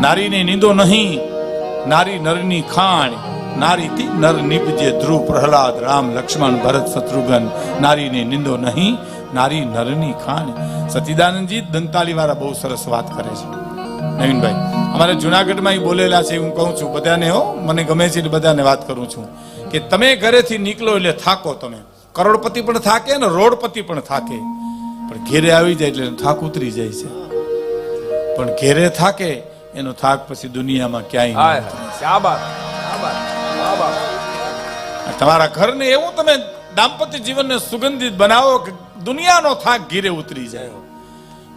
નારીને નિંદો નહીં, નારી નરની ખાણ, નારીથી નર નિપજે ધ્રુવ પ્રહલાદ રામ લક્ષ્મણ ભરત શત્રુઘ્ન, નારીને નિંદો નહીં, નારી નરની ખાણ. સતીદાનંદજી દંતાલી વાળા બહુ સરસ વાત કરે છે. નવીનભાઈ અમારે જુનાગઢમાં બોલેલા છે, હું કહું છું બધાને, હો મને ગમે છે એટલે બધાને વાત કરું છું કે તમે ઘરેથી નીકળો એટલે થાકો, તમે કરોડપતિ પણ થાકે ને રોડપતિ પણ થાકે, પણ ઘેરે આવી જાય એટલે થાક ઉતરી જાય છે. પણ ઘેરે થાકે એનો થાક પછી દુનિયામાં ક્યાંય તમારા ઘરને એવું તમે દાંપત્ય જીવનને સુગંધિત બનાવો કે દુનિયાનો થાક ઘેરે ઉતરી જાય.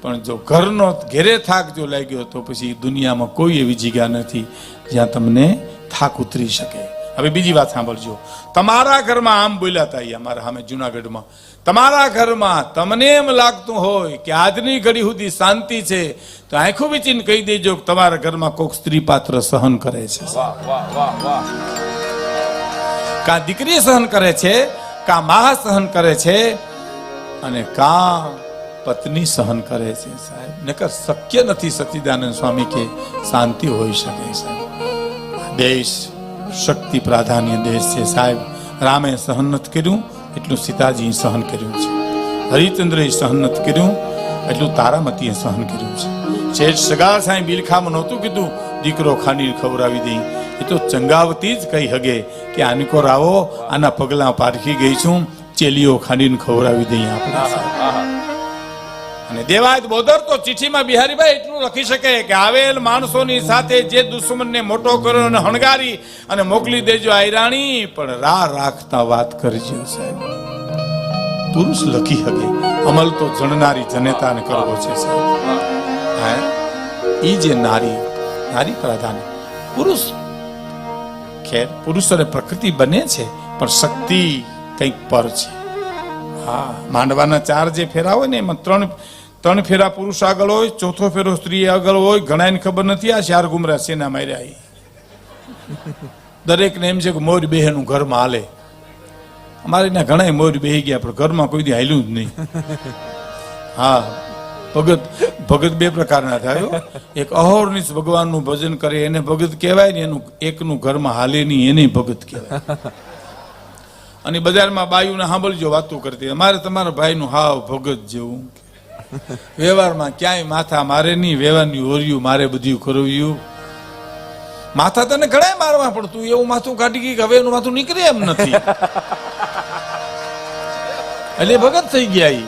પણ જો ઘરનો ઘેરે થાક જો લાગ્યો તો પછી દુનિયામાં કોઈ એવી જગ્યા નથી જ્યાં તમને થાક ઉતરી શકે. હવે બીજી વાત સાંભળજો. તમારા ઘરમાં આમ બોલ્યા હતા અમારા સામે જુનાગઢમાં, તમારા ઘરમાં તમને એમ લાગતું હોય કે આજની ઘડી સુધી શાંતિ છે તો આંખું વીચીને કહી દેજો કે તમારા ઘરમાં કોઈક સ્ત્રી પાત્ર સહન કરે છે. કા દીકરી સહન કરે છે, કા મા સહન કરે છે, અને કા પત્ની સહન કરે છે. સાહેબ નકર શક્ય નથી સતીદાનંદ સ્વામી કે શાંતિ હોઈ શકે. સાહેબ દેશ શક્તિ પ્રાધાન્ય દેશ છે. સાહેબ રામે સહન નથી કર્યું એટલું સીતાજી સહન કર્યું છે, હરિચંદ્રએ સહન નથી કર્યું એટલું તારામતીએ સહન કર્યું છે. શેઠ સગા સાહેબ બિલખામાં નહોતું કીધું દીકરો ખાંડી ખવડાવી દઈ, એ તો ચંગાવતી જ કહી હગે કે આનકો રાવો, આના પગલા પારખી ગઈ છું, ચેલીઓ ખાંડીને ખવડાવી દઈ આપણે. અને દેવાયત બોદર તો ચિઠ્ઠીમાં બિહારીભાઈ એટલું લખી શકે કે આવેલ માણસોની સાથે જે દુશ્મનને મોટો કર્યો અને હણગારી અને મોકલી દેજો આયરાણી, પણ રાહ રાખતા વાત કરજો. સાહેબ પુરુષ લખી શકે, અમલ તો જણનારી જનેતાને કરવો છે. સાહેબ ઈ જે નારી પ્રાધાન્ય પુરુષ, ખેર પુરુષોને પ્રકૃતિ બને છે પણ શક્તિ કંઈક પર છે. હા માંડવાના 4 જે ફેરા હોય ને એમાં 3 ફેરા પુરુષ આગળ હોય, ચોથો ફેરો સ્ત્રી આગળ હોય. ઘણાને ખબર નથી આ 4 ગુમરા સેના માર્યા. દરેકને એમ છે કે મોર બેહનું ઘરમાં હાલે. અમારે ત્યાં ઘણા મોર બેહી ગયા પણ ઘરમાં કોઈ દી હાલ્યું જ નહીં. હા ભગત 2 પ્રકારના થાય. એક અહોરનિશ ભગવાનનું ભજન કરે એને ભગત કહેવાય ને એનું એકનું ઘરમાં હાલે નહીં એને ભગત કહેવાય. અને બજારમાં બાયુને સાંભળજો વાતું કરતી, અમારે તમારા ભાઈનું હાવ ભગત જેવું, વ્યવહારમાં ક્યાંય માથા મારે નહીં, વ્યવહારની ઓર્યું મારે બધું કરવ્યું. માથા તને ઘણા મારવા પડતું, એવું માથું કાઢી ગઈ હવે એનું માથું નીકળે એમ નથી, એટલે ભગત થઈ ગયા.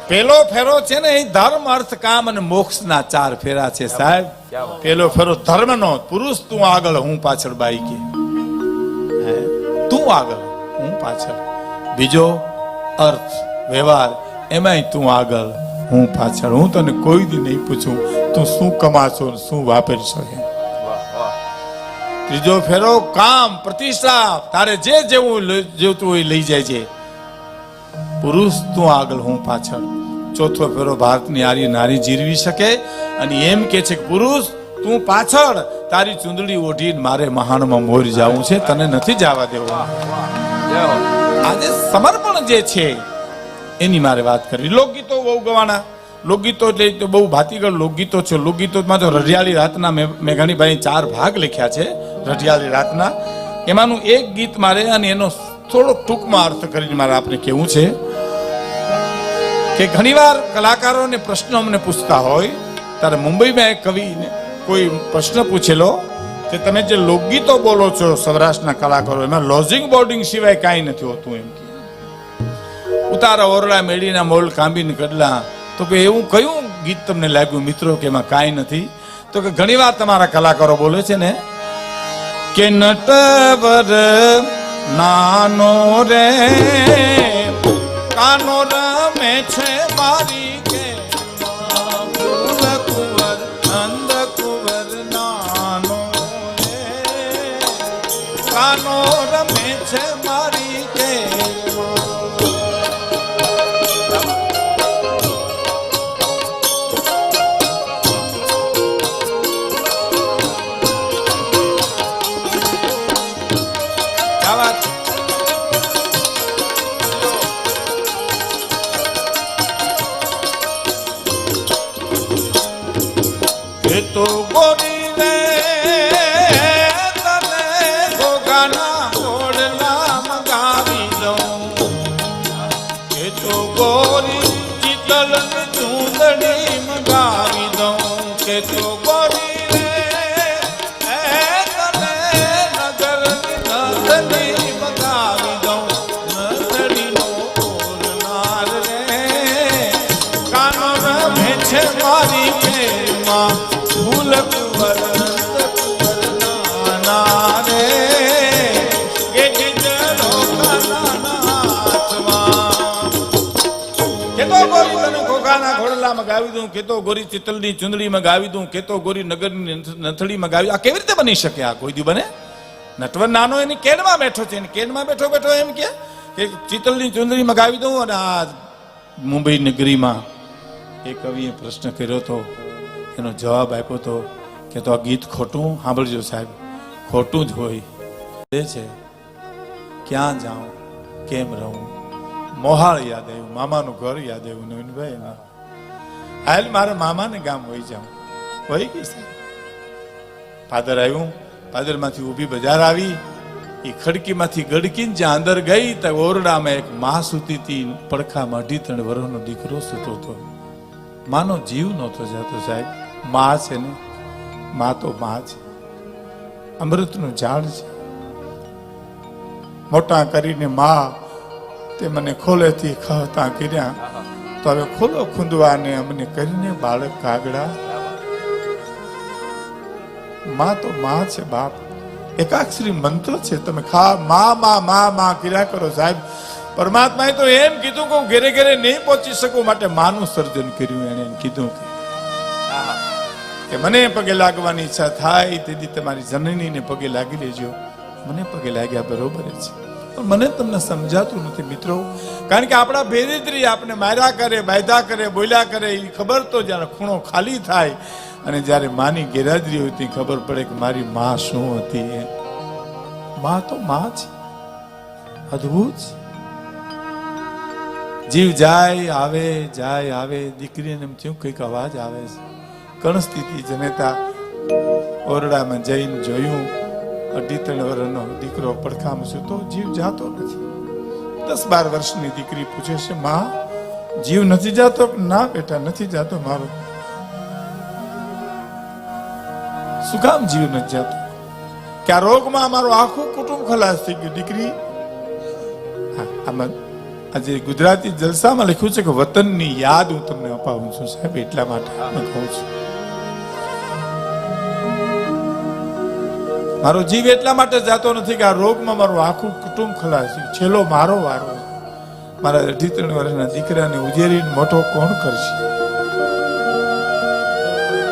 પેલો ફેરો છે ને એ ધર્મ અર્થ કામ અને મોક્ષના 4 ફેરા છે. સાહેબ પેલો ફેરો ધર્મનો, પુરુષ તું આગળ હું પાછળ, બાઈ કે તું આગળ હું પાછળ. બીજો અર્થ વ્યવહાર, એમાંય તું આગળ હું પાછળ. હું તને કોઈ દી નહીં પૂછું તું શું કમાશો શું વાપરશો. ત્રીજો ફેરો કામ પ્રતિષ્ઠા, તારે જે જેવું જોતું હોય લઈ જાય છે. પુરુષ તું આગળ હું પાછળ. ચોથો ફેરો ભારતની આર્ય નારી જીરવી શકે અને એમ કે છે કે પુરુષ તું પાછળ, તારી ચુંદડી ઓઢીને મારે મહાણમાં મોર જવું છે, તને નથી જવા દેવું. આજે સમર્પણ જે છે એની મારે વાત કરવી. લોકગીતો બહુ ગવાના, લોકગીતો એટલે બહુ ભાતીગળ લોકગીતો છે. લોકગીતોમાં તો રઢિયાળી રાતના મેઘાણીભાઈ 4 ભાગ લખ્યા છે રઢિયાળી રાતના. એમાંનું એક ગીત મારે અને એનો થોડો ટૂંકમાં અર્થ કરીને મારે આપને કહેવું છે કે ઘણીવાર કલાકારોને પ્રશ્નો અમને પૂછતા હોય ત્યારે મુંબઈમાં એક કવિને કોઈ પ્રશ્ન પૂછેલો કે તમે જે લોકગીતો બોલો છો સૌરાષ્ટ્રના કલાકારો, એમાં લોજિંગ બોર્ડિંગ સિવાય કાંઈ નથી હોતું. એમ કે ઉતારા ઓરડા મેળીના મોલ કાંબીને કડલા, તો કે એવું કયું ગીત તમને લાગ્યું મિત્રો કે એમાં કાંઈ નથી? તો કે ઘણીવાર તમારા કલાકારો બોલે છે ને કે નટવર નાનો રે કાનો રમે છે મારી કે કુંવર નંદ કુંવર નાનો રે કાનો રમે છે મારી કે. તો ગોરી રે તને ઘોઘાના ઘોડલા મગાવી દઉં કે તો ગોરી ચિતલ ચૂંદડી મગાવી દઉં કે તો ગોરી રે તને નગર નંદની મગાવી દઉં નંદડીનો ઓરનાર રે કાનો રમે છે મારી ખેરમાં ફૂલ કુંવર નાના રે કે ગીતડો કાનાના હાથમાં કેતો ગોરી તને ઘોઘાના ઘોડલા મગાવી દઉં કેતો ગોરી ચિતલની ચુંદડી મગાવી દઉં કેતો ગોરી નગરની નથડી મગાવી. આ કેવી રીતે બની શકે? આ કોઈ દી બને? નટવર નાનો એની કેનમાં બેઠો છે, એની કેનમાં બેઠો બેઠો એમ કે ચિતલની ચુંદડી મગાવી દઉં. અને આ મુંબઈ નગરીમાં એ કવિએ પ્રશ્ન કર્યો હતો, એનો જવાબ આપ્યો હતો કે તો આ ગીત ખોટું? સાંભળજો સાહેબ, ખોટું જ હોય એ છે. ક્યાં જાઉં કેમ રહું, મોહાળ યાદ આવ્યું, મામાનું ઘર યાદ આવ્યું. નવીનભાઈ હાલ મારા મામાને ગામ વહી જાઉં. વહી ગઈ સાહેબ. ફાધર આવ્યું, પાદરમાંથી ઊભી બજાર આવી, એ ખડકીમાંથી ગડકીને જ્યાં અંદર ગઈ તો ઓરડામાં એક માં સૂતી હતી, પડખામાં 2-3 વર્ષનો દીકરો સૂતો હતો. માનો જીવ નહોતો જતો સાહેબ. માં છે ને, માં તો માં છે, અમૃતનું ઝાડ છે. મોટા કરીને માં તે મને ખોલેથી ખહતા કર્યા, તો હવે ખોલો ખૂંદવાને અમને કરીને બાળક કાગડા. માં તો માં છે બાપ, એકાક્ષરી મંત્ર છે. તમે માં માં માં માં કર્યા કરો સાહેબ. પરમાત્માએ તો એમ કીધું કે હું ઘેરે ઘેરે નહીં પહોંચી શકું, માટે માનું સર્જન કર્યું. એને એમ કીધું કે મને પગે લાગવાની ઈચ્છા થાય તેથી તમારી જનનીને પગે લાગી લેજો. મને પગે લાગ્યા બરોબર છે, પણ મને તમને સમજાતું નથી મિત્રો. કારણ કે આપણા ભેદીત્રી આપણે માર્યા કરે, બાયધા કરે, બોલ્યા કરે. એ ખબર તો જ્યારે ખૂણો ખાલી થાય અને જ્યારે માની ગેરહાજરી હોય તે ખબર પડે કે મારી માં શું હતી. માં તો માં છે, અદ્ભુત. જીવ જાય આવે, દીકરીને એમ થયું કંઈક અવાજ આવે છે. કણ સ્થિતિ જનેતા ઓરડામાં જઈને જોયું, 2-3 વર્ષનો દીકરો પડખામાં સૂતો, જીવ જાતો નથી. 10-12 વર્ષની દીકરી પૂછે છે, માં જીવ નથી જાતો? ના બેટા નથી જાતો મારો. શું કામ જીવ નથી જાતો? કે આ રોગમાં અમારું આખું કુટુંબ ખલાસ થઈ ગયું. દીકરી આમાં આજે ગુજરાતી જલસામાં લખ્યું છે કે વતનની યાદ હું તમને અપાવું છું સાહેબ, એટલા માટે કહું છું. મારો જીવ એટલા માટે જાતો નથી કે આ રોગમાં મારું આખું કુટુંબ ખલાસ થયું. છેલ્લો મારો વારો. મારા 2-3 વર્ષના દીકરાને ઉજેરીને મોટો કોણ કરશે?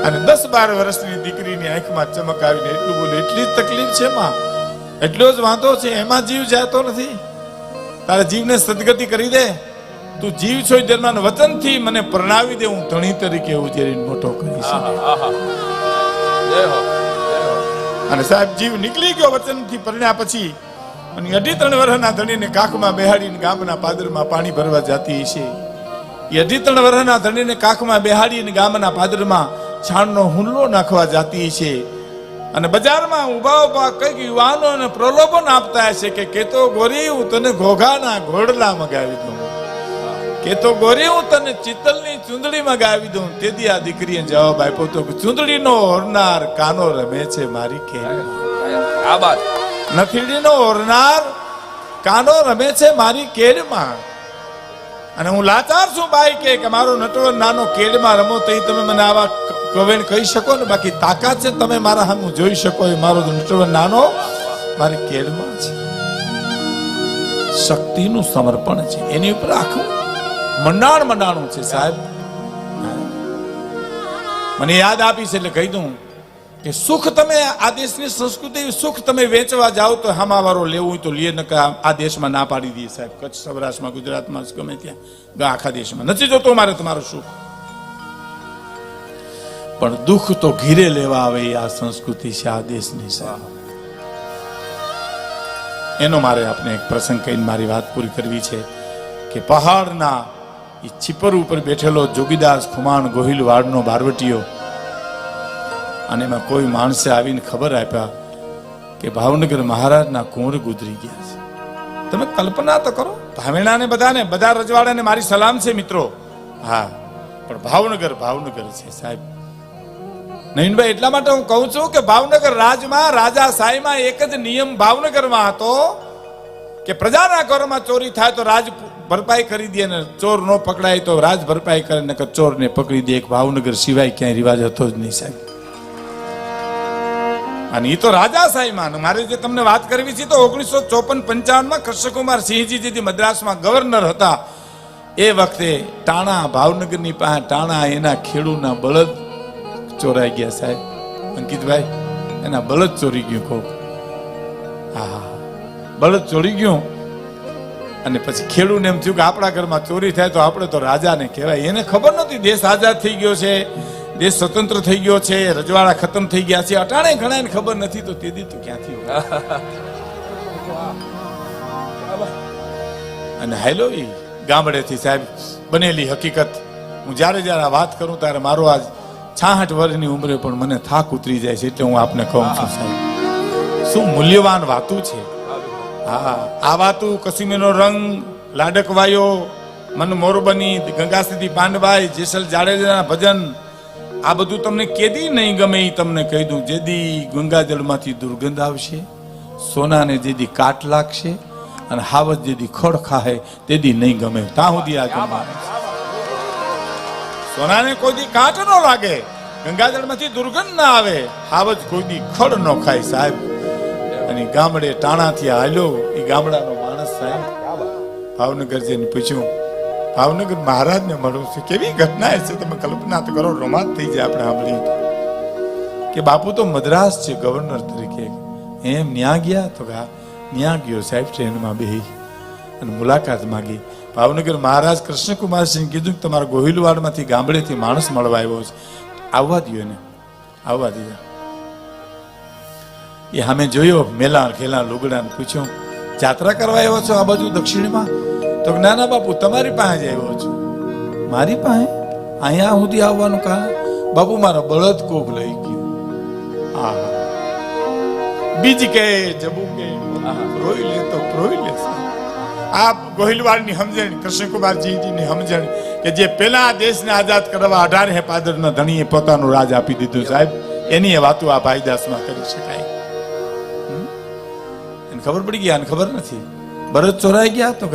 અને 10-12 વર્ષની દીકરીની આંખમાં ચમક આવીને એટલું બોલે, એટલી જ તકલીફ છે માં, એટલો જ વાંધો છે, એમાં જીવ જાતો નથી. તારા જીવને સદગતિ કરી દે. તું જીવ છો જન્માન વચનથી મને પરણાવી દે, હું ધણી તરીકે ઉજેરીને મોટો કરીશ. અને સાહેબ જીવ નીકળી ગયો વચનથી પરણ્યા પછી. અને 2.5 વર્ષના ધણીને કાખમાં બેહાડીને ગામના પાદરમાં પાણી ભરવા જતી છે. એ 2.5 વર્ષના ધણીને કાખમાં બેહાડીને ગામના પાદરમાં છાણનો હુલ્લો નાખવા જતી છે. અને બજારમાં ઉભા કઈક યુવાનોને પ્રલોભન આપતા હશે કે કેતો ગોરી હું તને ઘોઘાના ઘોડલા મગાવી દઉં, કેતો ગોરી હું તને ચિતલની ચુંદડી મગાવી દઉં. તેથી આ દીકરીએ જવાબ આપ્યો તો ચુંદડીનો ઓરનાર કાનો રમે છે મારી કેડમાં. નથીડીનો ઓરનાર કાનો રમે છે મારી કેડમાં. અને હું લાચાર છું બાઈ કે મારો નટવર નાનો કેડમાં રમો તો તમે મને આવા કવેણ કહી શકો ને. બાકી તાકાત છે તમે મારા સામે જોઈ શકો એ મારો નટવર નાનો મારી કેડમાં છે. શક્તિનું સમર્પણ છે, એની ઉપર આખું મંડાણું છે સાહેબ. મને યાદ આપી છે એટલે કહી દઉં કે સુખ તમે આ દેશની સંસ્કૃતિ, સુખ તમે વેચવા જાઓ તો હામાવારો લેવું હોય તો લે, નકર આ દેશમાં ના પાડી દઈએ સાહેબ. કચ્છ, સૌરાષ્ટ્રમાં, ગુજરાતમાં, ગમે ત્યાં, આખા દેશમાં નથી જોતો મારે તમારું સુખ. પણ દુઃખ તો ઘીરે લેવા આવે આ સંસ્કૃતિ છે આ દેશની સાહેબ. એનો મારે આપણે એક પ્રસંગ કહીને મારી વાત પૂરી કરવી છે કે પહાડના એ છીપર ઉપર બેઠેલો જોગીદાસ ખુમાણ ગોહિલ વાડનો બારવટીયો અને એમાં કોઈ માણસે આવીને ખબર આપ્યા કે ભાવનગર મહારાજના કુંવર ગુજરી ગયા છે. તમે કલ્પના તો કરો. ભાવેણાને બધાને, બધા રજવાડાને મારી સલામ છે મિત્રો. હા, પણ ભાવનગર છે સાહેબ. નવીનભાઈ, એટલા માટે હું કહું છું કે ભાવનગર રાજમાં, રાજા સાઈમાં એક જ નિયમ ભાવનગરમાં હતો કે પ્રજાના ઘરમાં ચોરી થાય તો રાજ ભરપાઈ કરી દે, ને ચોર ન પકડાય તો રાજ ભરપાઈ કરે, નકર ચોરને પકડી દે. એક ભાવનગર સિવાય ક્યાંય રિવાજ હતો જ નહીં સાહેબ. અને એ તો રાજા સાઈમાં. મારે જે તમને વાત કરવી છે તો 1954-55 કૃષ્ણકુમાર સિંહજી જે મદ્રાસમાં ગવર્નર હતા એ વખતે ટાણા, ભાવનગરની પાસે ટાણા, એના ખેડૂના બળદ ચોરાઈ ગયા સાહેબ. અંકિતભાઈ, એના બળદ ચોરી ગયું કોક. હા, બળદ ચોરી ગયું. અને પછી ખેડૂને એમ થયું કે આપણા ઘરમાં ચોરી થાય તો આપણે તો રાજાને કહેવાય. એને ખબર નહોતી દેશ આઝાદ થઈ ગયો છે, દેશ સ્વતંત્ર થઈ ગયો છે, રજવાડા ખતમ થઈ ગયા છે. અટાણે ઘણાને ખબર નથી તો તે દી તો ક્યાંથી. અને હાલો એ ગામડેથી સાહેબ બનેલી હકીકત. હું જ્યારે જ્યારે વાત કરું ત્યારે મારો આજ 66 વર્ષની ઉંમરે પણ મને થાક ઉતરી જાય છે. એટલે હું આપને કહું છું સાહેબ, શું મૂલ્યવાન વાતું છે. હા, આ વાતું કસીમીનો રંગ, લાડકવાયો, મન મોરબની, ગંગા સીધી પાંડવાઈ, જેસલ જાડેજાના ભજન, આ બધું તમને કેદી નહીં ગમે એ તમને કહી દઉં. જેદી ગંગાજળમાંથી દુર્ગંધ આવશે, સોનાને જેદી કાટ લાગશે, અને હાવજ જેદી ખડ ખાહે તેદી નહીં ગમે. ત્યાં સુધી આ ગમે. સોનાને કોઈ દી કાટ ન લાગે, ગંગાજળમાંથી દુર્ગંધ ના આવે, હાવજ કોઈ દી ખડ ન ખાય સાહેબ. અને ગામડે ટાણાથી હાલ્યો એ ગામડાનો માણસ સાહેબ, ભાવનગર જઈને પૂછ્યું, ભાવનગર મહારાજને મળવું છે. કેવી ઘટના છે, તમે કલ્પના તો કરો, રોમાંચ થઈ જાય આપણે સાંભળીએ કે બાપુ તો મદ્રાસ છે ગવર્નર તરીકે. એમ ન્યા ગયા તો ન્યા ગયો સાહેબ. ટ્રેનમાં બેહી અને મુલાકાત માંગી. ભાવનગર મહારાજ કૃષ્ણકુમારસિંહ કીધું કે તમારા ગોહિલવાડમાંથી ગામડેથી માણસ મળવા આવ્યો છે, આવવા દો એને, આવવા દીધા. એ સામે જોયો મેલા ખેલા લુગડાને, પૂછ્યું જાત્રા કરવા આવ્યો છો આ બાજુ દક્ષિણમાં? તો નાના બાપુ તમારી પાસે જ આવ્યો છું. મારી પાસે અહીંયા સુધી આવવાનું કારણ? બાપુ મારા બળદ કોક લઈ ગયો. હા, બીજી કે જબુ કે રોઈ લે તો રોઈ લે. આ ગોહિલવાડની સમજણ, કૃષ્ણકુમારજીની સમજણ કે જે પેલા દેશને આઝાદ કરવા 18 પાદરના ધણીએ પોતાનું રાજ આપી દીધું સાહેબ, એની વાતો આ ભાઈદાસમાં કરી શકાય. ખબર પડી ગઈ, આને ખબર નથી. બળદ ચોરાઈ ગયા તો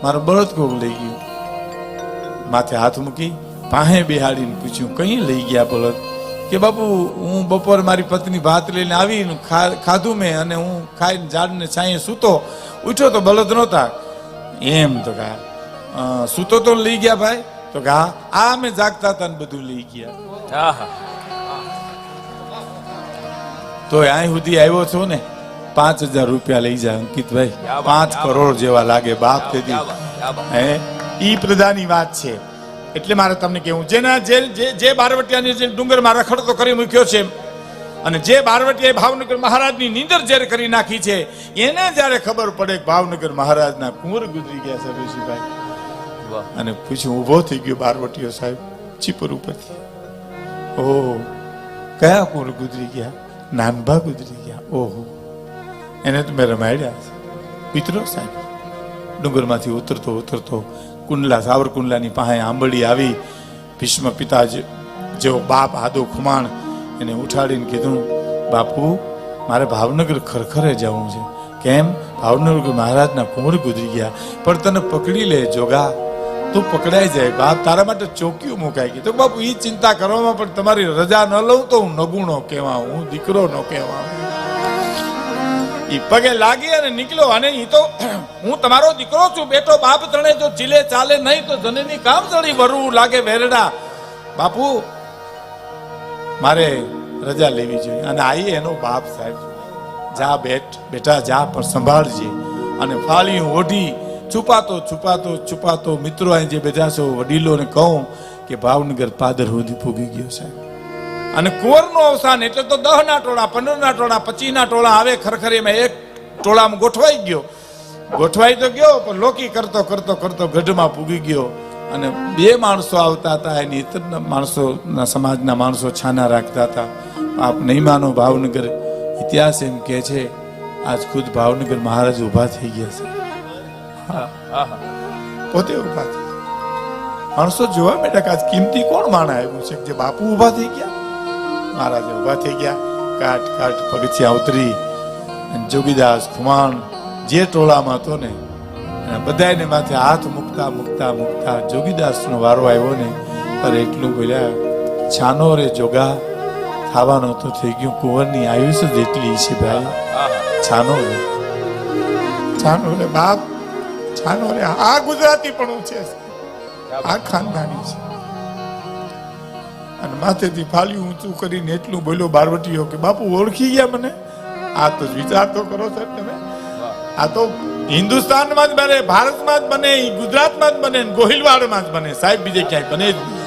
મારો બળદ કોક લઈ ગયું. માથે હાથ મૂકી પાસે બેહાડીને પૂછ્યું, કઈ લઈ ગયા બળદ? કે બાપુ હું બપોર મારી પત્ની ભાત લઈને આવી, ખાધું મેં, અને હું ખાઈને ઝાડને છાંયે સૂતો, ઉઠ્યો તો બળદ નહોતા. એમ તો સૂતો તો લઈ ગયા ભાઈ? તો આ અમે જાગતા હતા ને બધું લઈ ગયા. તો અહીં સુધી આવ્યો છો ને, 5,000 રૂપિયા લઈ જાય અંકિતભાઈ. 5 કરોડ જેવા લાગે બાપ. તેથી ઈ પ્રધાની વાત છે. એટલે મારે તમને કેવું, જેના જે બારવટિયાની જે ડુંગરમાં રખડતો કરી મૂક્યો છે, અને જે બારવટિયાએ ભાવનગર મહારાજની નીંદર જ્યારે કરી નાખી છે, એને જ્યારે ખબર પડે કે ભાવનગર મહારાજના કુંવર ગુજરી ગયા છે ઋષિભાઈ, અને પૂછ્યું, ઉભો થઈ ગયો બારવટીયો સાહેબ ચીપર ઉપરથી. ઓહો, કયા કુંવર ગુજરી ગયા? નાનભા ગુજરી ગયા. ઓહો, એને તો મેં રમાડ્યા છે મિત્રો સાહેબ. ડુંગરમાંથી ઉતરતો કુંડલા, સાવરકુંડલાની પાસે આંબળી આવી. ભીષ્મ પિતા જેવો બાપ આદો ખુમાણ એને ઉઠાડીને કીધું, બાપુ મારે ભાવનગર ખરખરે જવું છે. કેમ? ભાવનગર મહારાજના કુંવર ગુજરી ગયા. પણ તને પકડી લે જોગા, તું પકડાઈ જાય બાપ, તારા માટે ચોકીઓ મુકાઈ ગઈ. તો બાપુ એ ચિંતા કરવામાં પણ તમારી રજા ન લઉં તો હું નગુણો કહેવા, હું દીકરો ન કહેવા. ઈ પગે લાગી અને નીકળ્યો. અને ઈ તો હું તમારો દીકરો છું, બેટો બાપ ત્રણે જો ચીલે ચાલે નહીં તો જનની કામ ચડી વરવું લાગે વેરડા. બાપુ મારે રજા લેવી જોઈએ. અને આઈ એનો બાપ સાહેબ, જા બેટા જા, પણ સંભાળજે. અને ફાળીયું ઓઢી છુપાતો મિત્રો અહીં જે બેઠા છો વડીલોને કહું કે ભાવનગર પાદર સુધી પૂગી ગયો સાહેબ. અને કુંવરનું અવસાન એટલે તો 10 ના ટોળા, 15 ના ટોળા, 25 ના ટોળા આવે ખરખરીમાં એક ટોળામાં ગોઠવાઈ તો ગયો, પણ લોકી કરતો ગઢમાં પૂગી ગયો. અને 2 માણસો આવતા હતા, એની ઇતરના માણસોના સમાજના માણસો છાના રાખતા હતા. આપ નહીં માનો, ભાવનગર ઇતિહાસ એમ કહે છે આજ ખુદ ભાવનગર મહારાજ ઉભા થઈ ગયા છે. પોતે ઉભા થઈ માણસો જોવા બેઠા આજ કિંમતી કોણ માણા આવ્યું છે જે બાપુ ઉભા થઈ ગયા. મહારાજ ઉભા થઈ ગયા, કાટ કાટ પગથિયા ઉતરી જોગીદાસ ખુમાણ જે ટોળામાં હતો ને બધાને માથે હાથ મૂકતા મૂકતા મૂકતા જોગીદાસનો વારો આવ્યો ને પર એટલું બોલ્યા, છાનો રે જોગા, ખાવાનો તો થઈ ગયું, કુંવરની આયુષ જ એટલી છે ભાઈ. છાનો રે, છાનો રે બાપ, છાનો રે. આ ગુજરાતી પણ છે, આ ખાનદાની છે. અને માથેથી ફાલ્યું ઊંચું કરીને એટલું બોલ્યો બારવટીયો કે બાપુ ઓળખી ગયા મને. આ તો વિચાર તો કરો સર તમે, આ તો હિન્દુસ્તાનમાં જ બને, ભારતમાં જ બને, ગુજરાતમાં જ બને, ગોહિલવાડમાં જ બને સાહેબ, બીજે ક્યાંય બને જ નહીં.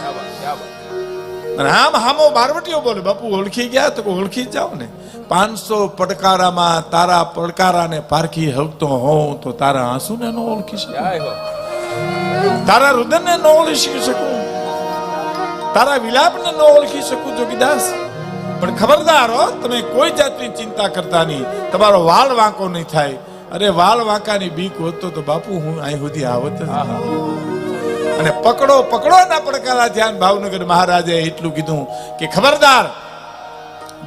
અને આમ હામો બારવટીયો બોલે બાપુ ઓળખી ગયા, તો ઓળખી જ જાઓ ને. 500 પડકારામાં તારા પડકારાને પારખી હકતો હોઉં તો તારા આંસુને ન ઓળખી શકું, તારા રુદનને ન ઓળખી શકું, તારા વિલાપને ન ઓળખી શકું જોગીદાસ. પણ ખબરદાર હો, તમે કોઈ જાતની ચિંતા કરતા નહીં, તમારો વાળ વાંકો નહીં થાય. અરે વાળ વાંકાની બીક હોતો તો બાપુ હું અહીં સુધી આવત જ. અને પકડો પકડો ના પડકારા ધ્યાન ભાવનગર મહારાજે એટલું કીધું કે ખબરદાર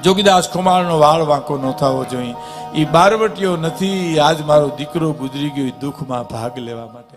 જોગીદાસ ખુમાણનો વાળ વાંકો ન થવો જોઈએ. એ બારવટીયો નથી, આજ મારો દીકરો ગુજરી ગયો દુઃખમાં ભાગ લેવા માટે.